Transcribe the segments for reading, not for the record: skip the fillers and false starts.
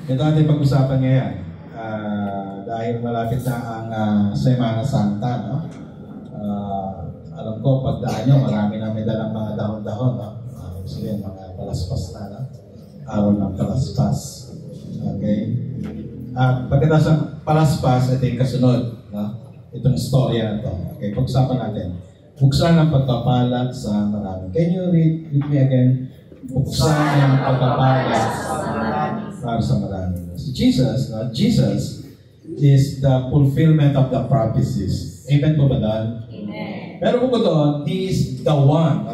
Ito ating pag-usapan ngayon. Dahil malapit na ang Semana Santa, no? Alam ko, pagdaan nyo, marami na may dalang mga dahon-dahon, no? Sabihin, mga palaspas na, no? Araw ng palaspas. Okay? Pagkatapos ng palaspas, ito yung kasunod, no? Itong storya na ito. Okay, pag-usapan natin. Buksan ang pagpapalat sa marami. Can you read with me again? Buksan ang pagpapalat para sa marami. So Jesus is the fulfillment of the prophecies. Amen po ba doon? Amen. Pero po doon, He is the one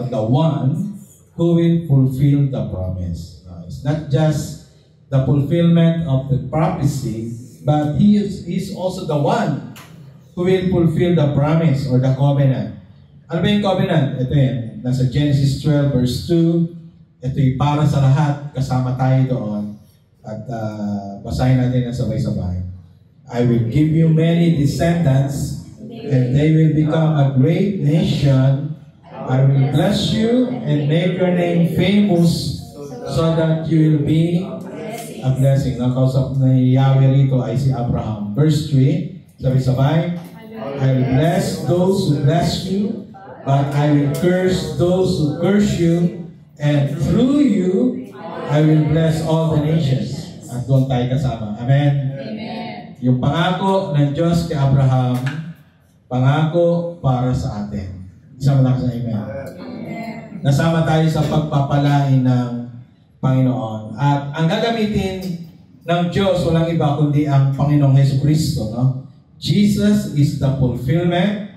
who will fulfill the promise. It's not just the fulfillment of the prophecy, but He is also the one who will fulfill the promise or the covenant. Ano ba yung covenant? Ito yan. Nasa Genesis 12 verse 2. Ito yung para sa lahat. Kasama tayo doon. At basahin natin na sabay-sabay. I will give you many descendants, and they will become a great nation. I will bless you and make your name famous so that you will be a blessing. Nakausap na Yahweh rito ay si Abraham. Verse 3, sabay-sabay. I will bless those who bless you, but I will curse those who curse you, and through you, I will bless all the nations. At doon tayo kasama. Amen? Amen. Yung pangako ng Diyos kay Abraham, pangako para sa atin. Isang malakas na amen. Amen. Nasama tayo sa pagpapalain ng Panginoon. At ang gagamitin ng Diyos, walang iba kundi ang Panginoong Jesucristo. No? Jesus is the fulfillment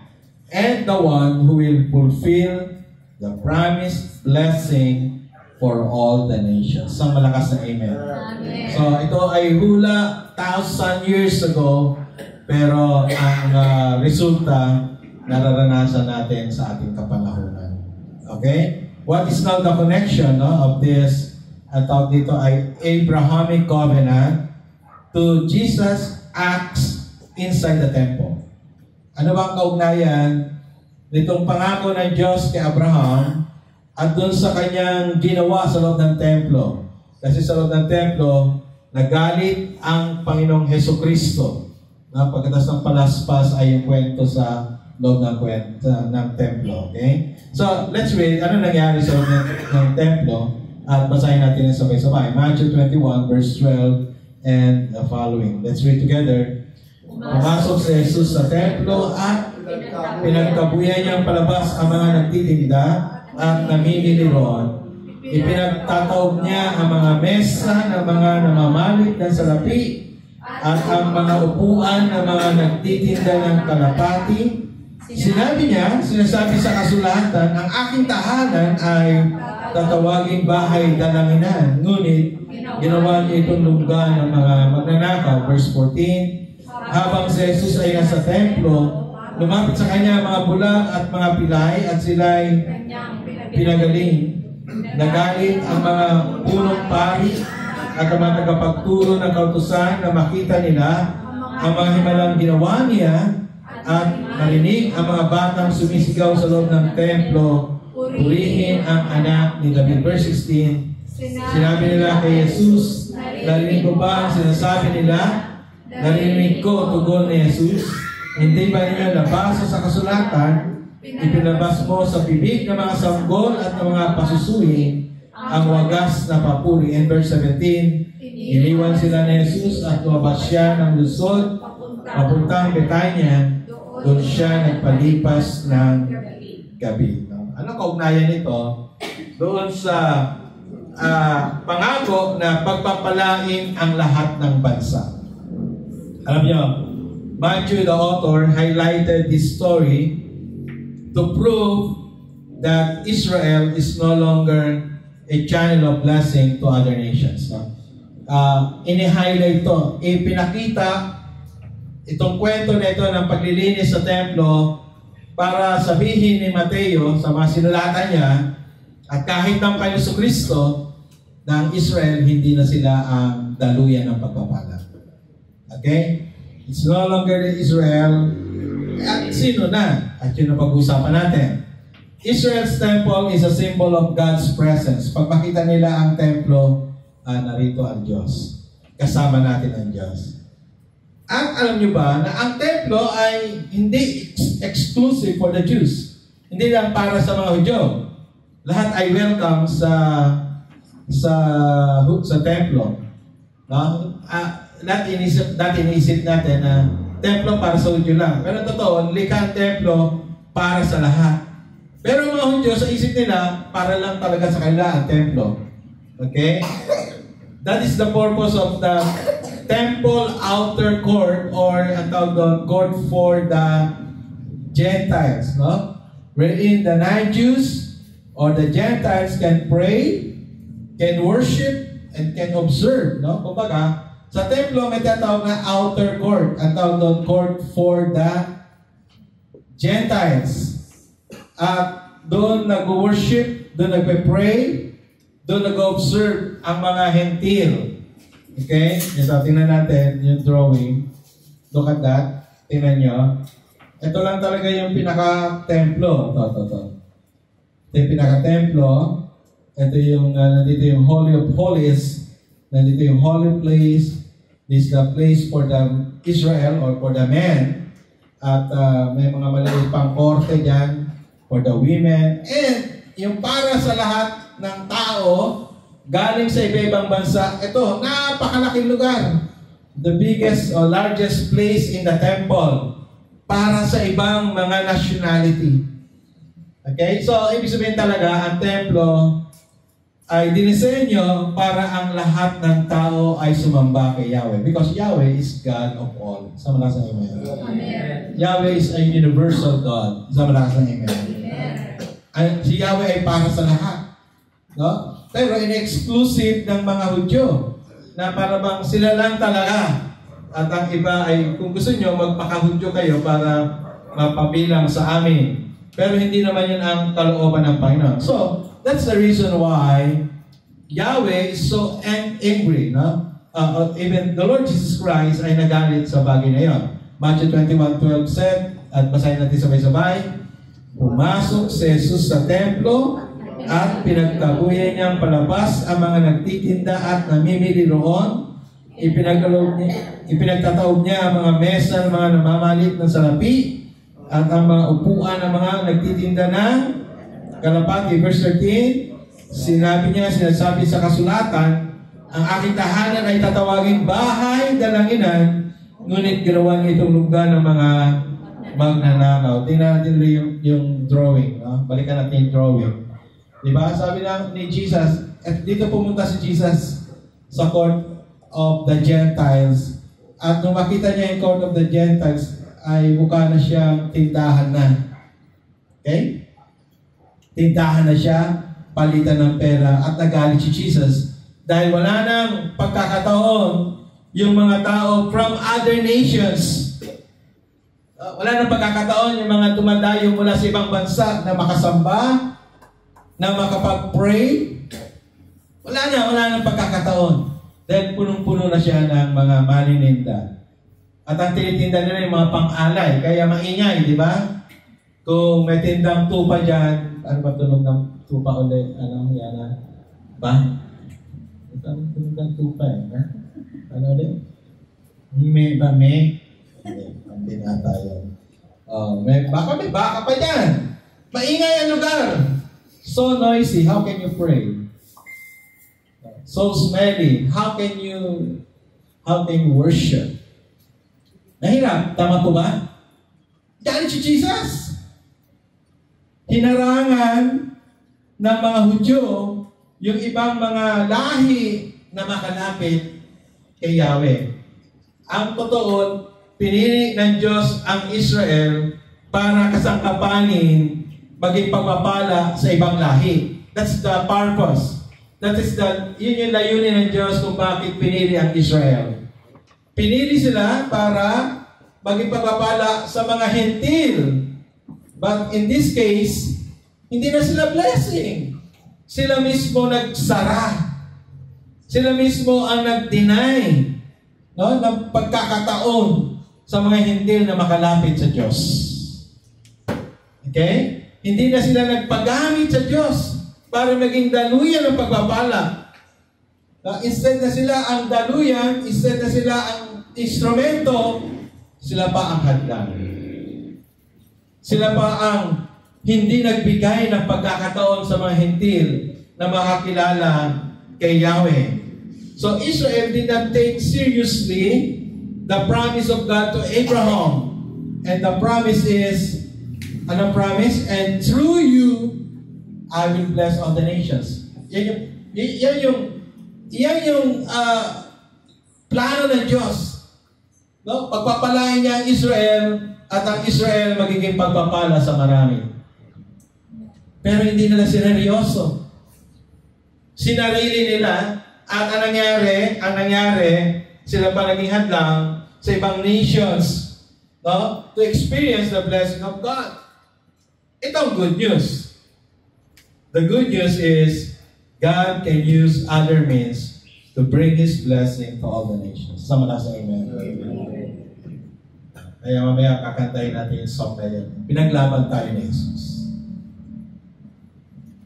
and the one who will fulfill the promised blessing for all the nations. Isang malakas na amen. Amen. So, ito ay hula 1,000 years ago, pero ang resulta, nararanasan natin sa ating kapanahunan. Okay? What is now the connection of this? Ang tawag dito ay Abrahamic Covenant to Jesus' acts inside the temple. Ano ba ang kaugnayan nitong pangako ng Diyos kay Abraham at doon sa kanyang ginawa sa loob ng templo? Kasi sa loob ng templo, nagalit ang Panginoong Jesucristo. Na pagkatapos ng palaspas ay yung kwento sa loob ng templo. Okay? So, let's read. Ano nangyari sa loob ng templo? At basahin natin yung sabay-sabay. Matthew 21, verse 12 and the following. Let's read together. Pumasok si Jesus sa templo at pinagkabuyan niyang palabas ang mga nagtitinda at namimili roon. Ipinagtataob niya ang mga mesa ng mga namamalit ng salapi at ang mga upuan ng mga nagtitinda ng kalapati. Sinasabi sa kasulatan, ang aking tahanan ay tatawaging bahay dalanginan. Ngunit, ginawa niya itong lungga ng mga magnanakaw. Verse 14, habang si Jesus ay nasa templo, lumapit sa kanya mga bulag at mga pilay at sila'y pinagaling. Nagalit ang mga punong pari at ang mga tagapagturo ng kautusan na makita nila ang mga himalang ginawa niya at marinig ang mga batang sumisigaw sa loob ng templo, purihin ang anak ni David. Verse 16, sinabi nila kay Jesus, narinig ko ba ang sinasabi nila? Narinig ko, tugon ni Jesus, hindi ba ninyo nabasa sa kasulatan, ipinabas mo sa bibig ng mga sanggol at ng mga pasusuhi ang wagas na papuri. And verse 17, iniwan sila ni Jesus at lumabas siya ng lungsod papuntang Betania. Doon siya nagpalipas ng gabi. Ano kaugnayan nito? Doon sa pangako na pagpapalain ang lahat ng bansa. Alam niyo, Matthew, the author, highlighted this story to prove that Israel is no longer a channel of blessing to other nations. Ini-highlight ito. Ipinakita itong kwento na ito ng paglilinis sa templo para sabihin ni Mateo sa mga sinulatan niya at kahit ng Panginoon Kristo na ang Israel hindi na sila ang daluyan ng pagpapala. Okay? It's no longer Israel. At sino na? At yun ang pag-usapan natin. Israel's temple is a symbol of God's presence. Pag makita nila ang templo, narito ang Diyos. kasama natin ang Diyos. At alam nyo ba na ang templo ay hindi exclusive for the Jews. Hindi lang para sa mga Hudyo. Lahat ay welcome sa templo. No? Dati inisip natin na templo para sa Hudyo lang. Pero totoo, likha ang templo para sa lahat. Pero mga Hudyo, sa isip nila, para lang talaga sa kanila ang templo. Okay? That is the purpose of the temple outer court, or ang tawag doon, court for the Gentiles, no? Wherein the non-Jews or the Gentiles can pray, can worship, and can observe, no? Kumbaga, sa templo may tatawag na outer court. Ang tawag doon, court for the Gentiles. At doon nag-worship, doon nagpe-pray, doon nag-observe ang mga hentil. Okay? So, tingnan natin yung drawing. Look at that. Tingnan nyo. Ito lang talaga yung pinaka-templo. Ito yung pinaka-templo. Ito yung, nandito yung Holy of Holies. Nandito yung holy place. This is the place for the Israel or for the men. At may mga maliit pang korte dyan for the women. And yung para sa lahat ng tao, galing sa iba-ibang bansa, ito, napakalaking lugar. The biggest or largest place in the temple para sa ibang mga nationality. Okay? So, ibig sabihin talaga, ang templo ay dinisenyo para ang lahat ng tao ay sumamba kay Yahweh. Because Yahweh is God of all. Sama na sa Amen. Amen. Yahweh is a universal God. Sama na sa Amen. Amen. Si Yahweh ay para sa lahat. No? Pero in-exclusive ng mga Hudyo na para bang sila lang talaga. At ang iba ay, kung gusto nyo, magpaka-Hudyo kayo para mapabilang sa amin. Pero hindi naman yun ang kalooban ng Panginoon. So, that's the reason why Yahweh is so angry. No? Even the Lord Jesus Christ ay nagalit sa bagay na yun. Matthew 21:12 said, at basahin natin sabay-sabay, pumasok si Jesus sa templo at pinagtabuyan niyang palabas ang mga nagtitinda at namimili roon. Ipinagtataob niya ang mga mesa ng mga namamalit ng salapi at ang mga upuan ng mga nagtitinda ng kalapati. Verse 13, sinasabi sa kasulatan, ang aking tahanan ay tatawagin bahay dalanginan, ngunit ginawa niya itong lugar ng mga magnanakaw. Tingnan natin yung drawing. No? Balikan natin yung drawing. Diba? Sabi lang ni Jesus, at dito pumunta si Jesus sa court of the Gentiles. At nung makita niya yung court of the Gentiles, ay mukha na siyang tindahan na. Okay? Tindahan na siya, palitan ng pera, at nagalit si Jesus. Dahil wala nang pagkakataon yung mga tao from other nations. Wala nang pagkakataon yung mga dumadayo mula sa ibang bansa na makasamba, na makapag-pray. Wala nang pagkakataon. Dahil punong-puno na siya ng mga manininda. At ang tinitinda nila yung mga pang-alay. Kaya maingay, di ba? Kung may tindang tupa dyan, ano ba tunog ng tupa ulit? Ano yan na? Ba? Ito ang tunog ng tupa eh. Ha? Ano ulit? May ba may? Hindi na tayo. Baka may baka pa dyan. Maingay ang lugar. So noisy, how can you pray? So smelly, how can you worship? Nahirap, tama po ba? Galit si Jesus. Hinarangan ng mga Hudyo yung ibang mga lahi na makalapit kay Yahweh. Ang totoo, pinili ng Diyos ang Israel para kasangkapanin maging pagpapala sa ibang lahi. That's the purpose. Yun yung layunin ng Diyos kung bakit pinili ang Israel. Pinili sila para maging pagpapala sa mga hentil. But in this case, hindi na sila blessing. Sila mismo nagsara. Sila mismo ang nag-deny, no, ng pagkakataon sa mga hentil na makalapit sa Diyos. Okay? Hindi na sila nagpagamit sa Diyos para maging daluyan ng pagpapala. Instead na sila ang daluyan, instead na sila ang instrumento, sila pa ang hadlang. Sila pa ang hindi nagbigay ng pagkakataon sa mga Hentil na makakilala kay Yahweh. So Israel did not take seriously the promise of God to Abraham. And the promise is, ano promise? And through you, I will bless all the nations. Yan yung plano ng Diyos. No? Pagpapalain niya ang Israel at ang Israel magiging pagpapala sa marami. Pero hindi nila sineryoso. Sinarili nila at ang nangyari, sila pa naging hadlang sa ibang nations, no? To experience the blessing of God. Ito ang good news. The good news is God can use other means to bring His blessing to all the nations. Sama na sa amen. Kaya mamaya kakantayin natin yung song na yun. Pinaglaban tayo ni Jesus.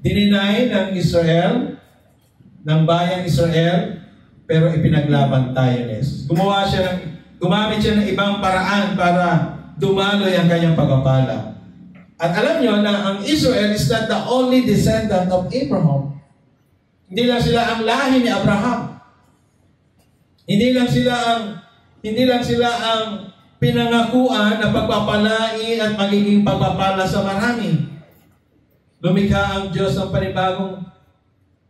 Dininay ng Israel, ng bayang Israel, pero ipinaglaban tayo ni Jesus. Gumamit siya ng ibang paraan para dumaloy ang kanyang pagpapala. At alam nyo na ang Israel is not the only descendant of Abraham. Hindi lang sila ang lahi ni Abraham. Hindi lang sila ang pinangakuan na pagpapalain at magiging pagpapala sa marami. Lumikha ang Diyos ng panibagong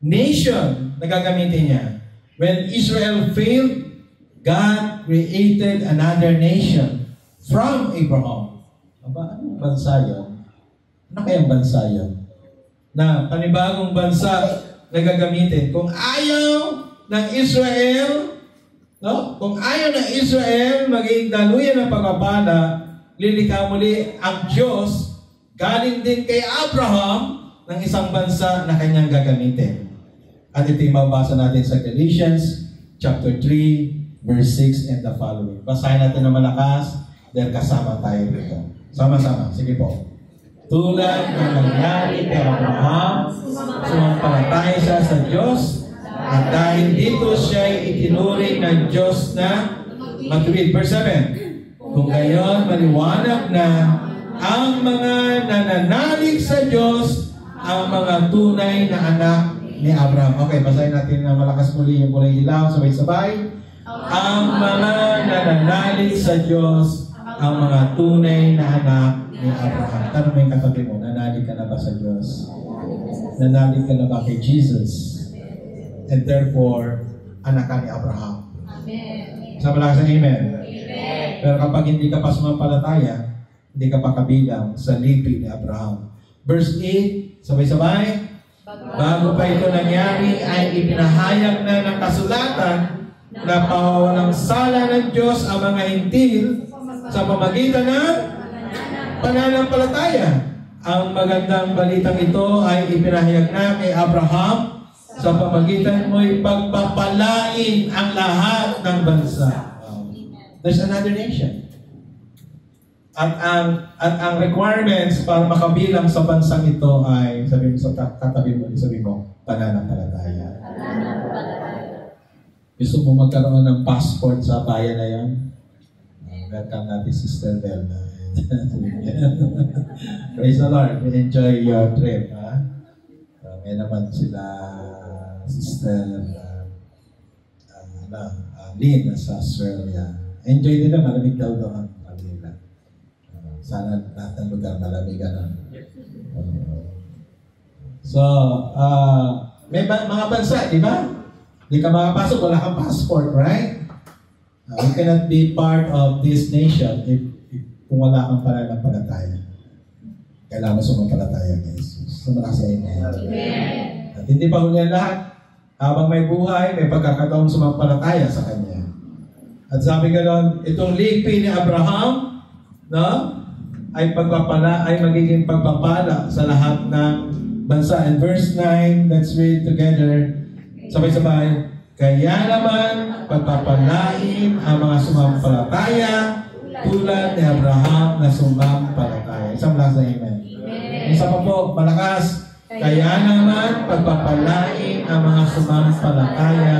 nation na gagamitin niya. When Israel failed, God created another nation from Abraham. Anong bansa yun? Ano kayang bansa yun? Na panibagong bansa na gagamitin. Kung ayaw ng Israel, no? Kung ayaw ng Israel maging daluyan ng pagpapala, lilikha muli ang Diyos galing din kay Abraham ng isang bansa na kanyang gagamitin. At ito yung mabasa natin sa Galatians chapter 3, verse 6 and the following. Basahin natin na malakas dahil kasama tayo dito. Sama-sama. Sige po. Tulad ng nangyari kay Abraham, sumampalataya siya sa Diyos at dahil dito siya itinuring ng Diyos na matuwid. Verse 7. Kung gayon maliwanag na ang mga nananalig sa Diyos, ang mga tunay na anak ni Abraham. Okay, basahin natin na malakas muli yung kulay ilaw, sabay-sabay. Ang mga nananalig sa Diyos, ang mga tunay na anak ni Abraham. Tanong mo yung katabi mo, nanalig ka na ba sa Diyos? Nanalig ka na ba kay Jesus? And therefore, anak ka ni Abraham. Amen. Sa malakas ng amen? Amen. Pero kapag hindi ka pa sumampalataya, hindi ka pa kabilang sa lipi ni Abraham. Verse 8, sabay-sabay. Bago pa ito nangyari, ay ipinahayag na ng kasulatan na pawawalang sala ng Diyos ang mga hintil sa pamagitan ng pananampalataya. Ang magandang balitang ito ay ipinahayag na kay Abraham sa pamagitan mo'y pagpapalain ang lahat ng bansa. There's another nation. At ang requirements para makabilang sa bansang ito ay, sabi mo sa katabi mo, sabi mo, pananampalataya. Gusto mo magkaroon ng passport sa bayan na yan? Welcome natin, Sister Bella. Praise the Lord. Enjoy your trip. May naman sila, Sister Lynn sa Australia. Enjoy nila, malamig daw doon. Sana lahat ng lugar malamig na. May mga bansa, di ba? Di ka makapasok, wala kang passport, right? You cannot be part of this nation if kung wala kang pananampalataya. Kailangan mo sumampalataya kay Jesus. Sumakas sa inyo. At hindi pa huli ang lahat. Habang may buhay, may pagkakataong sumampalataya sa Kanya. At sabi ka doon, itong lipi ni Abraham, no? ay magiging pagpapala sa lahat ng bansa. And verse 9, let's read together. Sabay-sabay. Kaya naman, pagpapalain ang mga sumampalataya tulad ni Abraham na sumampalataya. Isang malakas na amen. Isa pa po, malakas. Kaya naman, pagpapalain ang mga sumampalataya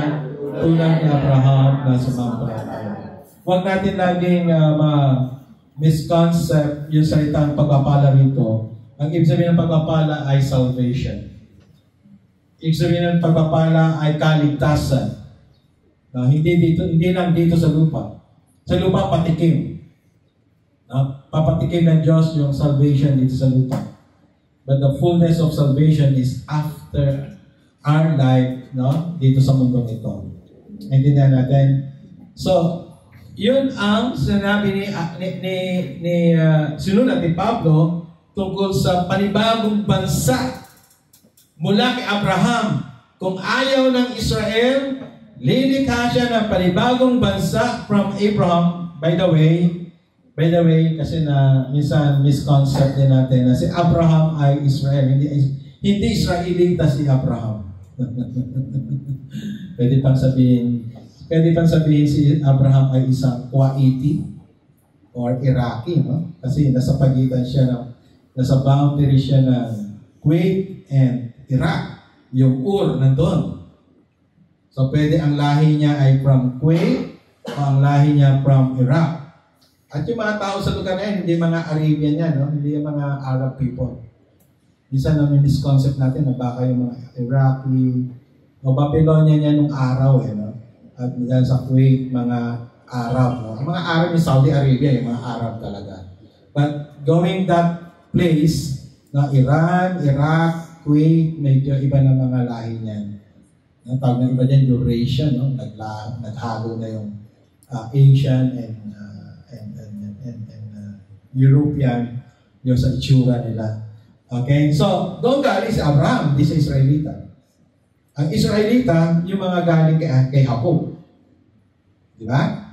tulad ni Abraham na sumampalataya. Huwag natin laging misconcept yung salitang pagpapala rito. Ang ibig sabihin ng pagpapala ay salvation. Ibig sabihin ng pagpapala ay kaligtasan. Hindi lang dito sa lupa. Sa lupa, patikim. Papatikim ng Diyos yung salvation dito sa lupa. But the fullness of salvation is after our life, dito sa mundong ito. Hindi na natin. So, yun ang sinabi sinulat ni Pablo tungkol sa panibagong bansa mula kay Abraham. Kung ayaw ng Israel, lilikha siya ng panibagong bansa from Abraham. By the way, kasi minsan misconcept din natin na si Abraham ay Israel. Hindi Israelita si Abraham. Pwede pang sabihin si Abraham ay isang Kuwaiti or Iraqi, no? Kasi nasa pagitan siya nasa boundary siya ng Kuwait and Iraq. Yung Ur nandun. So pwede ang lahi niya ay from Kuwait o ang lahi niya from Iraq. At yung mga tao sa lugar na yan, hindi mga Arabian yan, no? Hindi yung mga Arab people. Minsan na may misconcept natin na baka yung mga Iraqi o Babylonian yan nung araw, no? At dahil sa Kuwait, mga Arab, no? Ang mga Arab yung Saudi Arabia, yung mga Arab talaga. But going that place, na Iran, Iraq, Kuwait, medyo iba na mga lahi niyan. Ang tawag na iba dyan, Eurasian, no? Naghalo na yung Asian and European yung sa itsura nila. Okay? So, doon galing si Abraham, di sa Israelita. Ang Israelita, yung mga galing kay Jacob. Di ba?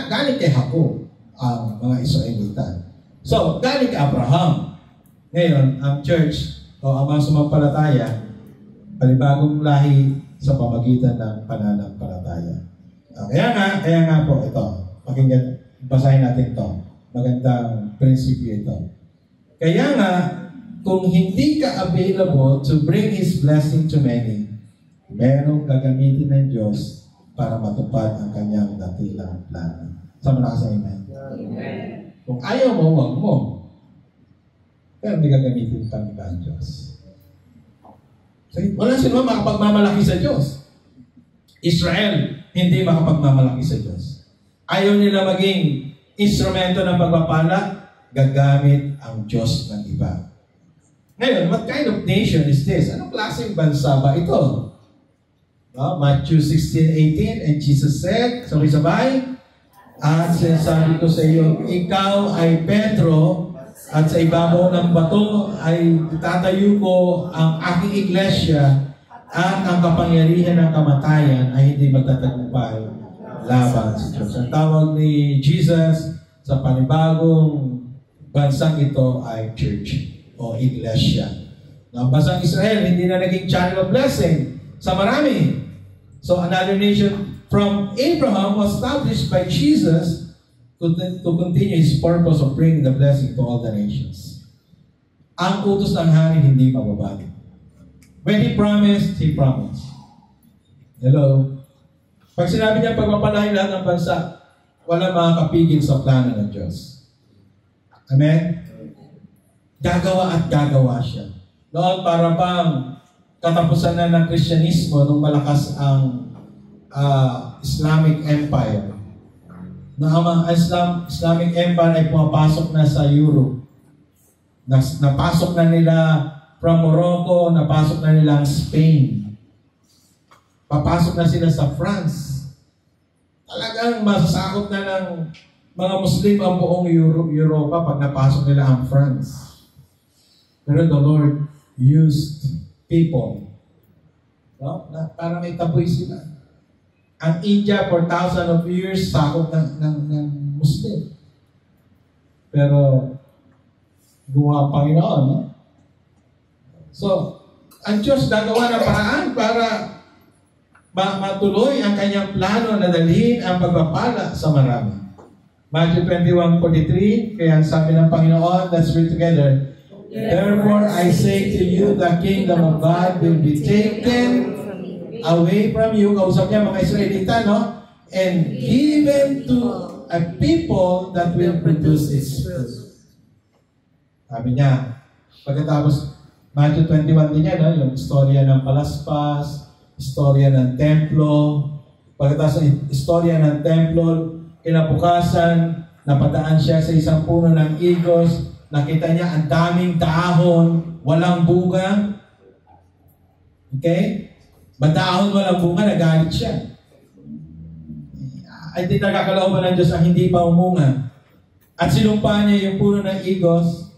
Galing kay Jacob ang mga Israelita. So, galing kay Abraham. Ngayon, ang church o ang mga sumampalataya, panibagong lahi sa pamagitan ng pananampalataya. Kaya nga po, ito. Pakinggan, basahin natin ito. Magandang prinsipyo ito. Kaya nga, kung hindi ka available to bring His blessing to many, merong gagamitin ng Diyos para matupad ang kanyang dakilang plano. Sama na ka sa amen? Amen. Kung ayaw mo, huwag mo. Pero may gagamitin pa ng Diyos. So, wala sino makapagmamalaki sa Diyos. Israel, hindi makapagmamalaki sa Diyos. Ayaw nila maging instrumento ng pagpapala, gagamit ang Diyos ng iba. Ngayon, what kind of nation is this? Anong klaseng bansa ba ito? Matthew 16:18, and Jesus said, sabay-sabay, at sinasabi ko sa iyo, ikaw ay Pedro, at sa ibabaw ng bato ay tatayo ko ang aking iglesia, at ang kapangyarihan ng kamatayan ay hindi magtatagumpay laban sa Diyos. Ang tawag ni Jesus sa panibagong bansang ito ay church o iglesia. Ang bansang Israel, hindi na naging channel of blessing sa marami. So another nation from Abraham was established by Jesus to continue His purpose of bringing the blessing to all the nations. Ang utos ng hari hindi mababago. When He promised, He promised. Hello? Pag sinabi niya pagpapalain lahat ng bansa, wala makakapigil sa plano ng Diyos. Amen? Gagawa at gagawa siya. Noon para pang katapusan na ng Kristyanismo nung malakas ang Islamic Empire. Na ang Islamic Empire ay pumapasok na sa Europe. Napasok na nila from Morocco, napasok na nila ang Spain. Papasok na sila sa France. Talagang masasakop na ng mga Muslim ang buong Europa pag napasok nila ang France. Pero the Lord used people. No? Para may taboy sila. Ang India for thousands of years sakop ng Muslim. Pero gumawa ang Panginoon. No? So, ang Diyos gagawa ng paraan para matuloy ang kanyang plano na dalhin ang pagpapala sa marami. Matthew 21:43, kaya sabi ng Panginoon, let's read together. Therefore I say to you, the kingdom of God will be taken away from you, kausap niya mga Israelita, no? And given to a people that will produce its fruit. Sabi niya, pagkatapos, Matthew 21 din yan, no? Yung istorya ng palaspas, istorya ng templo, pagkatapos ng istorya ng templo, kinabukasan, napadaan siya sa isang puno ng igos, nakita niya ang daming dahon, walang bunga. Okay? Madahon, walang bunga, nagalit siya. Ay di nakakalooban ng Diyos ang hindi pa umunga. At sinumpa niya yung puno ng igos,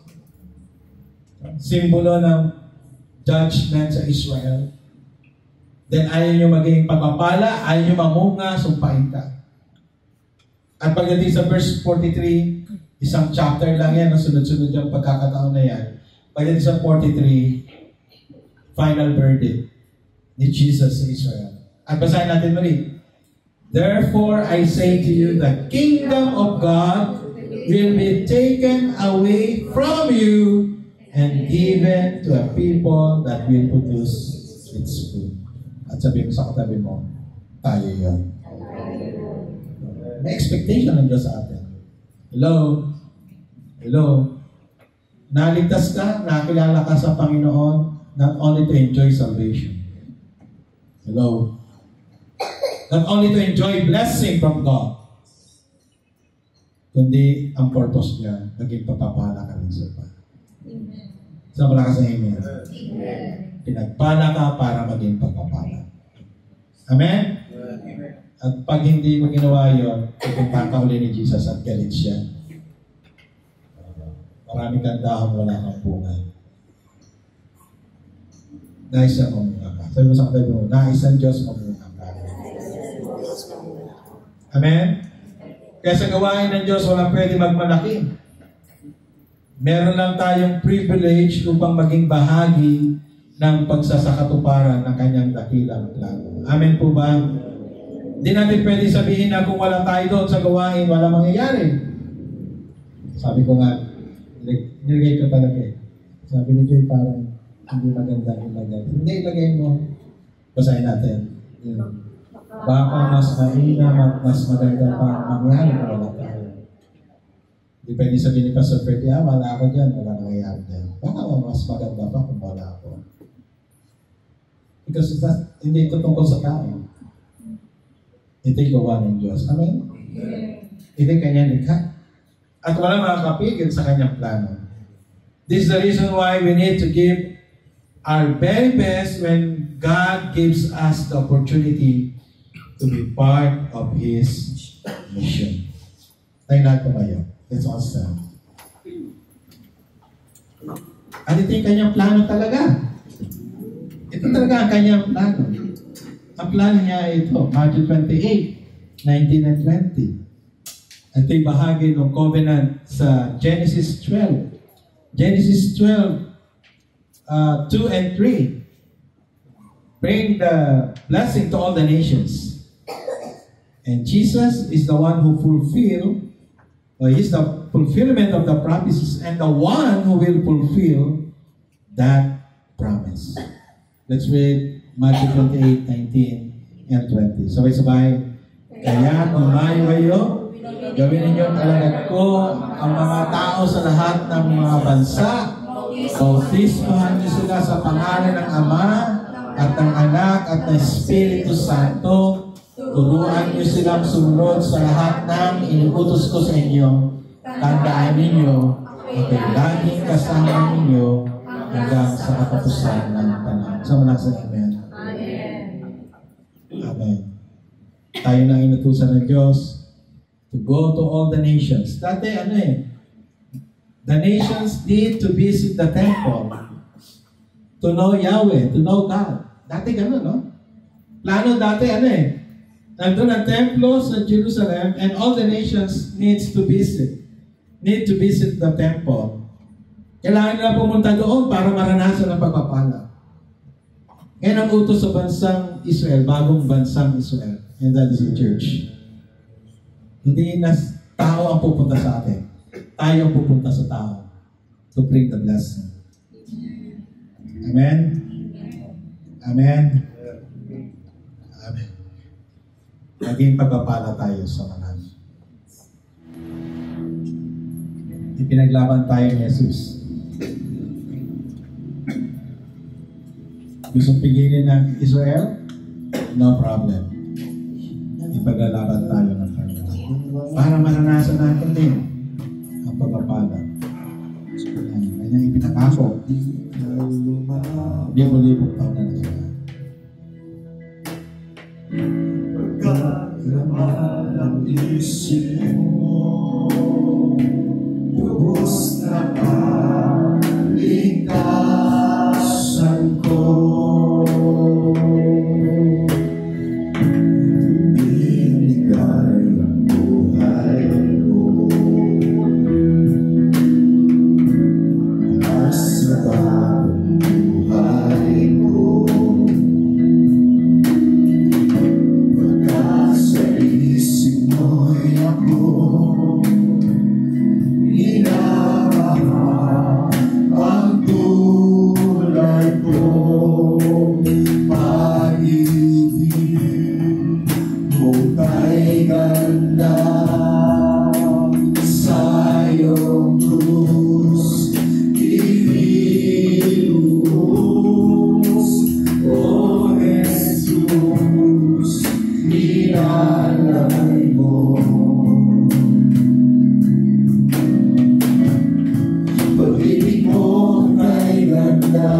simbolo ng judgment sa Israel. Then ayaw nyo maging pagpapala, ayaw nyo mamunga, sumpain ka. At pagdating sa verse 43, isang chapter lang yan, sunod-sunod yung pagkakataon na yan. Pagdating sa 43, final verdict ni Jesus sa Israel. At basahin natin muli. Therefore, I say to you, the kingdom of God will be taken away from you and given to a people that will produce its fruit. At sabihin mo sa katabi mo, tayo yun. May expectation ng Diyos sa atin. Hello? Hello? Naligtas ka, nakilala ka sa Panginoon, not only to enjoy salvation. Hello? Not only to enjoy blessing from God, kundi ang purpose niya, naging papapala ka rin sa Panginoon. Amen. Sa malakas na amen. Amen. Pinagpala ka para maging pagpapala. Amen? Amen. At pag hindi mo ginawa yun, pupunta ka uli ni Jesus at galit siya. Marami kang dahon, wala kang bunga. Nais na mamunga ka. Sabi mo sa katabi mo, nais ang Diyos mamunga ka. Amen? Kaya sa gawain ng Diyos, walang pwede magmalaki. Meron lang tayong privilege upang maging bahagi ng pagsasakatuparan ng kanyang dakilang plano. Amen po ba? Hindi natin pwede sabihin na kung wala tayo doon sa gawain, wala mangyayari. Sabi ko nga, nilagay ko talaga eh. Sabi ni Joy, parang hindi maganda ilagay. Hindi, ilagay mo. Basahin natin. Baka mas mainam at mas maganda pa mangyari kung wala tayo. Hindi pwede sabihin ni Pastor Freddy, wala ako dyan, wala nangyayari dyan. Baka mas maganda pa kung wala ako. Because hindi ito tungkol sa tao. Ito'y gawa ng Diyos. Amen? Ito'y kanyang likha. At wala makakapigil sa kanyang plano. This is the reason why we need to give our very best when God gives us the opportunity to be part of His mission. Tayo natin tumayo. Let's all stand. At ito yung kanyang plano talaga. Ito talaga ang kanyang plano. Ang plano niya ito, Matthew 28, 19 and 20. Ito yung bahagi ng covenant sa Genesis 12. Genesis 12, 2 and 3. Bring the blessing to all the nations. And Jesus is the one who He's the fulfillment of the promises and the one who will fulfill that promise. Let's read Matthew 28, 19 and 20. Sabay-sabay. Kaya tumayo kayo, gawin ninyo talaga ko ang mga tao sa lahat ng mga bansa. Bautismohan niyo sila sa pangalan ng Ama at ng Anak at ng Espiritu Santo. Turuan niyo silang sumunod sa lahat ng inuutos ko sa inyo. Tandaan ninyo, ako'y laging kasama ninyo hanggang sa katapusan ng panahon. Sa malakas na amen. Amen. Tayo na inutusan ng Diyos to go to all the nations. Dati the nations need to visit the temple to know Yahweh, to know God. Dati gano'n, no? Plano dati nandun ang templo sa Jerusalem and all the nations need to visit the temple. Kailangan nila pumunta doon para maranasan ang pagpapala. Ngayon ang utos sa bansang Israel, bagong bansang Israel, and that is the church. Hindi na tao ang pupunta sa atin. Tayo ang pupunta sa tao to bring the blessing. Amen? Amen? naging pagpapala tayo sa marami. Ipinaglaban tayo ni Jesus. Gusto pigilin ng Israel? No problem. Ipaglalaban tayo ng Panginoon. Para maranasan natin din ang pagpapala. Kanyang ipinangako. Libo-libong taon na nakaraan. Pagkalaman ang isip mo, lubos na kaligtasan ko. Binigay ang buhay ko para sa bagong buhay ko. Pagka sa isip mo'y ako inamahal ang tulad ko. Pag-ibig mo kay ganda sa iyong krus iniluhos. O Jesus, inalay mo. Pag-ibig mo kay ganda,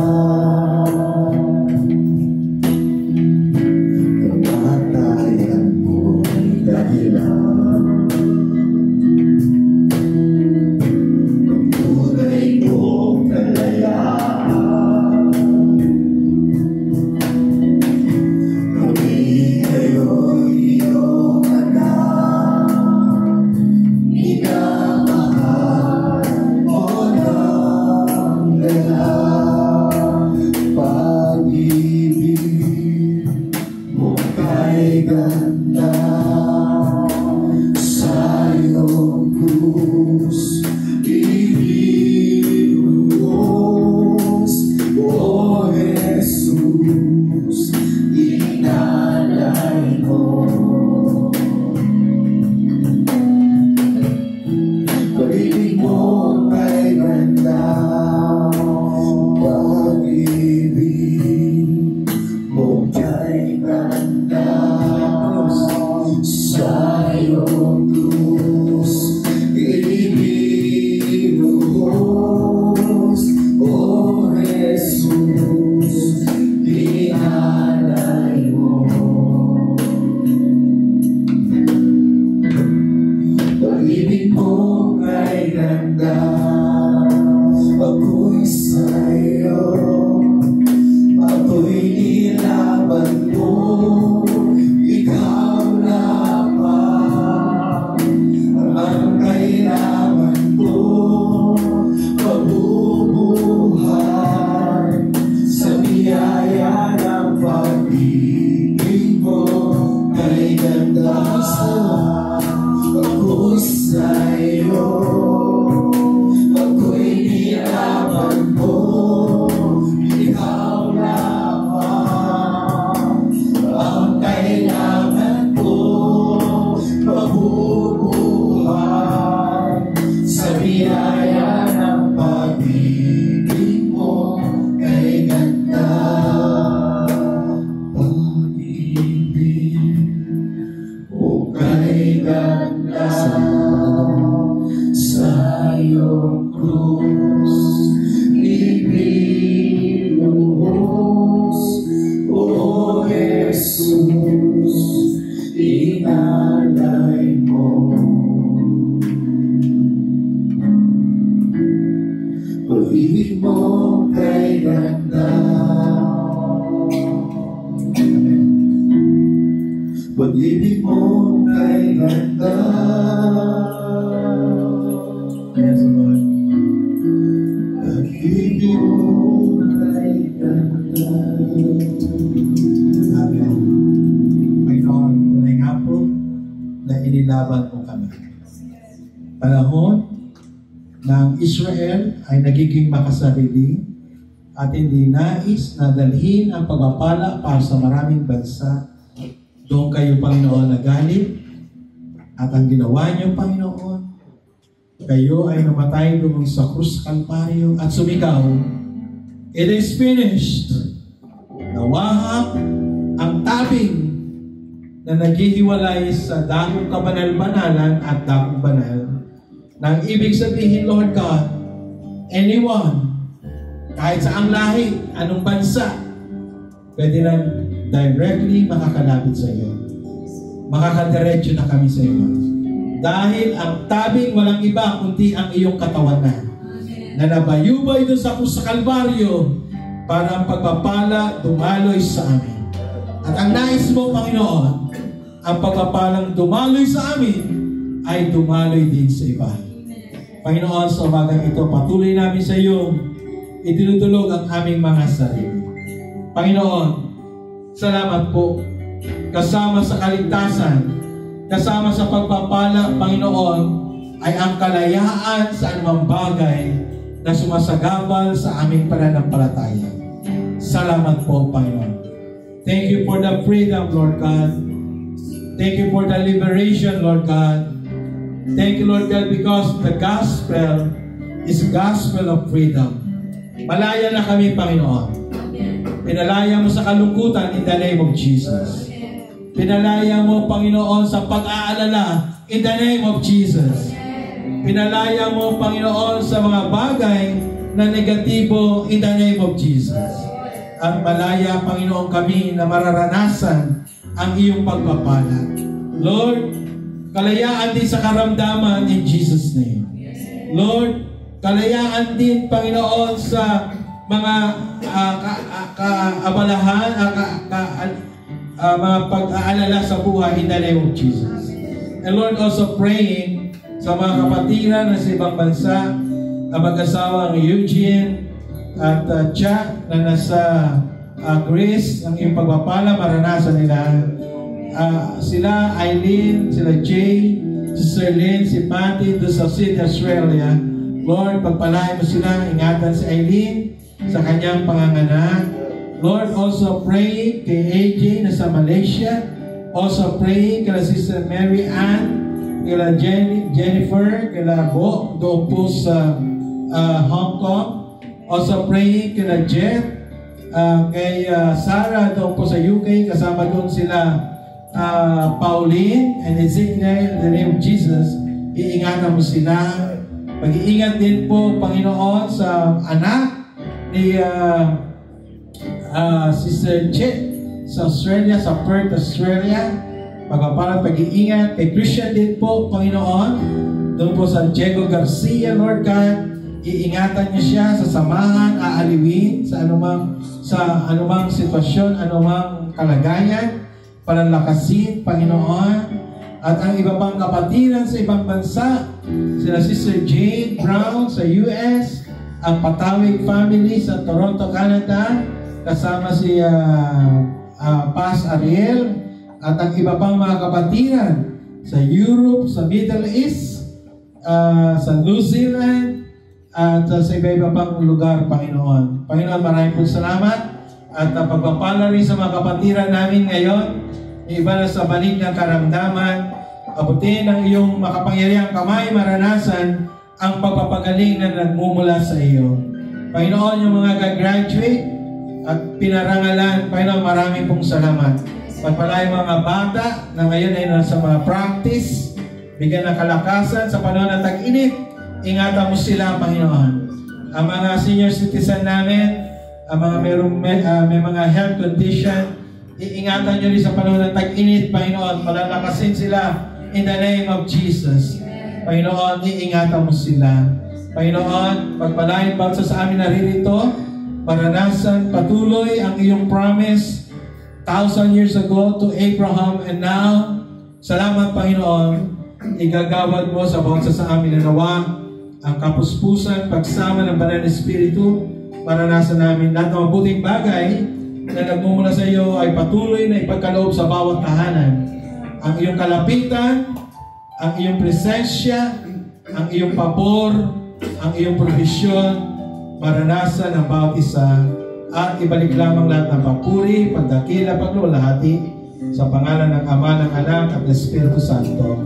kamatayan mo'y dahilan. Ang tunay mong kalayaan, kami ngayon iyong anak, minamahal mo ng lahat. Pag-ibig mo kay ganda sa iyong krus iniluhos. O Jesus, inalay mo. Pag-ibig mo kay ganda, pag-ibig mo kay ganda sa iyong krus iniluhos. O Jesus, inalay mo. Pag-ibig mo kay ganda, ako'y sa'yo, ako'y nilaban mo. Ikaw lamang ang kailangan ko, mabubuhay sa biyaya ng pag-ibig mo kay ganda. Ako'y sa'yo, ako'y nilaban mo. Ikaw lamang ang kailangan ko, mabubuhay sa biyaya ng pag-ibig mo kay ganda. Pag-ibig mo kay ganda sa iyong krus iniluhos. O Jesus, inalay mo. Pag-ibig mo kay ganda, pag-ibig mo kay ganda. Yes, Lord. Pag-ibig mo kay ganda. Amen. Panginoon, tunay nga po na inilaban mo kami. Panahon ng Israel ay nagiging makasarili at hindi nais na dalhin ang pagpapala para sa maraming bansa. Doon kayo, Panginoon, nagalit. At ang ginawa niyo, Panginoon, kayo ay namatay doon sa krus Kalbaryo at sumigaw, "It is finished." Nawahak ang tabing na naghihiwalay sa dakong kabanal-banalan at dakong banal. Nang ibig sabihin, Lord God, anyone, kahit sa ang lahi, anong bansa, pwede lang directly makakalapit sa iyo. Makakadiretso na kami sa iyo. Dahil ang tabing walang iba kundi ang iyong katawan na nabayubay doon sa krus sa Kalbaryo para ang pagpapala dumaloy sa amin. At ang nais mo, Panginoon, ang pagpapalang dumaloy sa amin ay dumaloy din sa iba. Panginoon, sa umagang ito, patuloy namin sa iyo idinudulog ang aming mga sarili. Panginoon, salamat po kasama sa kaligtasan, kasama sa pagpapala, Panginoon, ay ang kalayaan sa anumang bagay na sumasagabal sa aming pananampalataya. Salamat po, Panginoon. Thank you for the freedom, Lord God. Thank you for the liberation, Lord God. Thank you, Lord God, because the gospel is gospel of freedom. Malaya na kami, Panginoon. Pinalaya mo sa kalungkutan in the name of Jesus. Pinalaya mo, Panginoon, sa pag-aalala in the name of Jesus. Pinalaya mo, Panginoon, sa mga bagay na negatibo in the name of Jesus. At malaya, Panginoon, kami na mararanasan ang iyong pagpapala. Lord, kalayaan din sa karamdaman in Jesus' name. Lord, kalayaan din, Panginoon, sa mga kaabalahan, mga pag-aalala sa buhay in the name of Jesus. And Lord, also praying sa mga kapatiran na sa ibang bansa, ang mag-asawang Eugene at Jack na nasa Greece, ang iyong pagpapala, maranasan nila. Sila Eileen, sila Jay, si Serlene, si Patty, doon sa Sydney, Australia. Lord, pagpalain mo sila, ingatan si Eileen sa kanyang panganganak. Lord, also pray kay AJ na sa Malaysia. Also pray kay Sister Mary Ann, kay Jennifer, kay Bo, doon po sa Hong Kong. Also pray kay Jet, kay Sarah doon po sa UK. Kasama doon sila Pauline and Ezekiel in the name of Jesus. Iingatan mo sila. Pag-iingat din po, Panginoon, sa anak ni Sister Chet sa Australia, sa Perth, Australia. Pagpapalang pag-iingat kay Christian din po, Panginoon, doon po sa Diego Garcia, Lord God. Iingatan niyo siya sa samahan, aaliwin sa anumang sitwasyon, anumang kalagayan, palalakasin, Panginoon. At ang iba pang kapatiran sa ibang bansa, sila Sister Jane Brown sa US, ang Patawig family sa Toronto, Canada, kasama si Paz Ariel, at ang iba pang mga kapatiran sa Europe, sa Middle East, sa New Zealand, at sa iba-iba pang lugar, Panginoon. Panginoon, maraming po salamat at pagpapala rin sa mga kapatiran namin ngayon. Iba na sa banig ng karamdaman, abutin ang iyong makapangyarihang kamay, maranasan ang pagpapagaling na nagmumula sa iyo. Panginoon, yung mga gagraduate at pinarangalan, Panginoon, maraming pong salamat. Pagpalay mga bata na ngayon ay nasa mga practice, bigyan ng kalakasan sa panahon ng tag-init, ingatan mo sila, Panginoon. Ang mga senior citizen namin, ang mga may mga health condition, iingatan nyo rin sa panahon ng tag-init, Panginoon. Palalakasin sila in the name of Jesus. Panginoon, iingatan mo sila. Panginoon, pagpalain bawat sa amin naririto, maranasan patuloy ang iyong promise 1,000 years ago to Abraham and now. Salamat, Panginoon. Igagawad mo sa bawat sa amin na nawa ang kapuspusan, pagsama ng Banal na Espiritu. Maranasan namin lahat ng mabuting bagay na nagmumula sa iyo ay patuloy na ipagkaloob sa bawat tahanan. Ang iyong kalapitan, ang iyong presensya, ang iyong pabor, ang iyong provisyon, maranasan ng bawat isa, at ibalik lamang lahat ng papuri, pagdakila, pagluwalhati Sa pangalan ng Ama, ng Anak, at ng Espiritu Santo.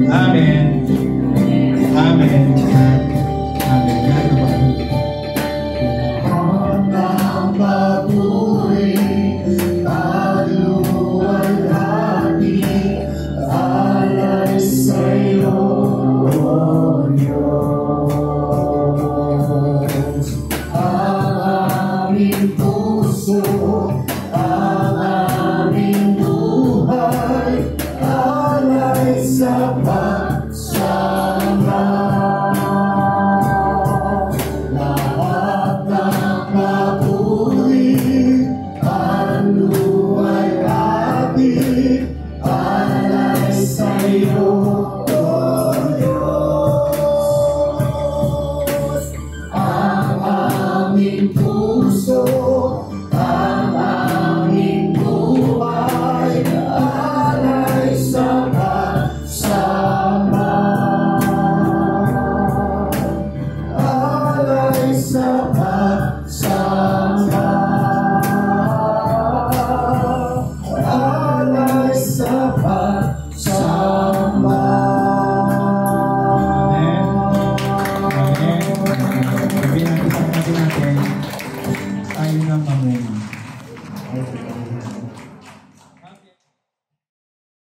Amen. Amen.